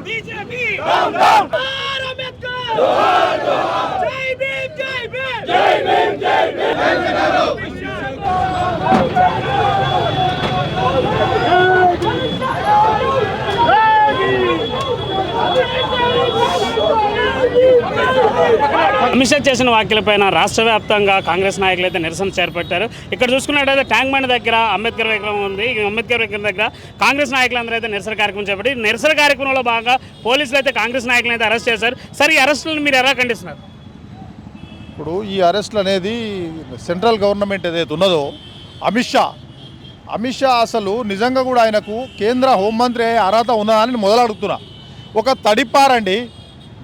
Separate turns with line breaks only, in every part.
BJP
Amit Shah చేసిన వ్యాఖ్యలపైన రాష్ట్ర వ్యాప్తంగా కాంగ్రెస్ నాయకులు అయితే నిరసన చేపట్టారు. ఇక్కడ చూసుకున్నట్టయితే ట్యాంక్ బండ్ దగ్గర అంబేద్కర్ విగ్రహం ఉంది. ఈ అంబేద్కర్ విగ్రహం దగ్గర కాంగ్రెస్ నాయకులందరూ అయితే నిరసన కార్యక్రమం చేపట్టి నిరసన కార్యక్రమంలో భాగంగా పోలీసులు అయితే కాంగ్రెస్ నాయకులను అయితే అరెస్ట్ చేశారు. సార్, ఈ అరెస్టులను మీరు ఎలా ఖండిస్తున్నారు?
ఇప్పుడు ఈ అరెస్టులు అనేది సెంట్రల్ గవర్నమెంట్ ఏదైతే ఉన్నదో అమిత్ షా అసలు నిజంగా కూడా ఆయనకు కేంద్ర హోంమంత్రి అయ్యే అర్హత ఉన్నదా అని మొదలు అడుగుతున్నా. ఒక తడిపారండి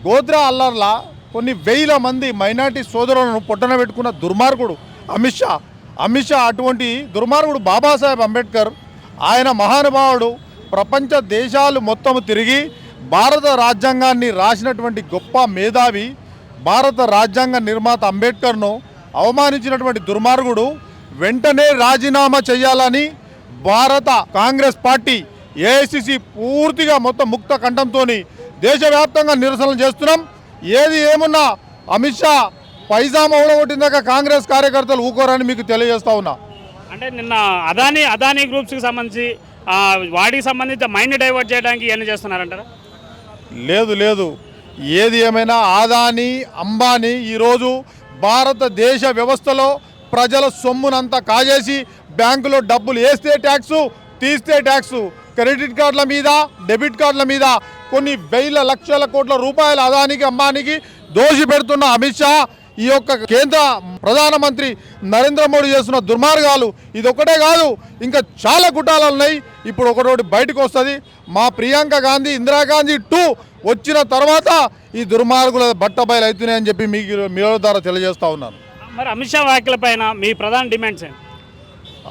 గోద్రా అల్లర్లా కొన్ని వేల మంది మైనార్టీ సోదరులను పొట్టన పెట్టుకున్న దుర్మార్గుడు అమిత్ షా అటువంటి దుర్మార్గుడు బాబాసాహెబ్ అంబేద్కర్. ఆయన మహానుభావుడు. ప్రపంచ దేశాలు మొత్తం తిరిగి భారత రాజ్యాంగాన్ని రాసినటువంటి గొప్ప మేధావి. భారత రాజ్యాంగ నిర్మాత అంబేద్కర్ను అవమానించినటువంటి దుర్మార్గుడు వెంటనే రాజీనామా చేయాలని భారత కాంగ్రెస్ పార్టీ ఏఐసిసి పూర్తిగా మొత్తం ముక్త కంఠంతో దేశవ్యాప్తంగా నిరసనలు చేస్తున్నాం. ఏది ఏమున్నా అమిత్ షా పైజామా ఊడగొట్టిందాక కాంగ్రెస్ కార్యకర్తలు ఊకోరని మీకు తెలియజేస్తా ఉన్నా.
అంటే నిన్న అదానీ గ్రూప్స్కి సంబంధించి వాటికి సంబంధించి మైండ్ డైవర్ట్ చేయడానికి ఇవన్నీ చేస్తున్నారంటారా?
లేదు. ఏది ఏమైనా అదానీ అంబానీ ఈరోజు భారతదేశ వ్యవస్థలో ప్రజల సొమ్మునంతా కాజేసి బ్యాంకులో డబ్బులు వేస్తే ట్యాక్సు, తీస్తే ట్యాక్సు, క్రెడిట్ కార్డుల మీద, డెబిట్ కార్డుల మీద కొన్ని వేల లక్షల కోట్ల రూపాయలు అదానికి అంబానీకి దోషి పెడుతున్న అమిత్ షా, ఈ యొక్క కేంద్ర ప్రధానమంత్రి నరేంద్ర మోడీ చేస్తున్న దుర్మార్గాలు ఇదొక్కటే కాదు, ఇంకా చాలా కుటాలు ఉన్నాయి. ఇప్పుడు ఒకటి బయటకు వస్తుంది. మా ప్రియాంక గాంధీ, ఇందిరాగాంధీ 2 వచ్చిన తర్వాత ఈ దుర్మార్గుల బట్టబయలు అవుతున్నాయని చెప్పి మీకు మీ ద్వారా తెలియజేస్తా ఉన్నాను.
మరి అమిత్ షా వ్యాఖ్యలపైన మీ ప్రధాన డిమాండ్స్ ఏంటి?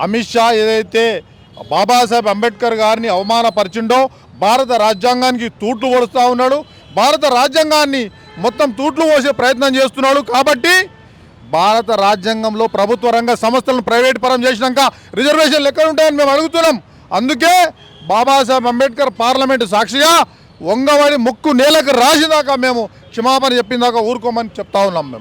అమిత్ షా ఏదైతే బాబాసాహెబ్ అంబేద్కర్ గారిని అవమానపరిచిండో, భారత రాజ్యాంగానికి తూట్లు పొడుస్తూ ఉన్నాడు, భారత రాజ్యాంగాన్ని మొత్తం తూట్లు పోసే ప్రయత్నం చేస్తున్నాడు. కాబట్టి భారత రాజ్యాంగంలో ప్రభుత్వ రంగ సంస్థలను ప్రైవేట్ పరం చేసినాక రిజర్వేషన్లు ఎక్కడ ఉంటాయని మేము అడుగుతున్నాం. అందుకే బాబాసాహెబ్ అంబేద్కర్ పార్లమెంటు సాక్షిగా వంగవాడి ముక్కు నేలకు రాసేదాకా మేము క్షమాపణ చెప్పిందాకా ఊరుకోమని చెప్తా ఉన్నాం మేము.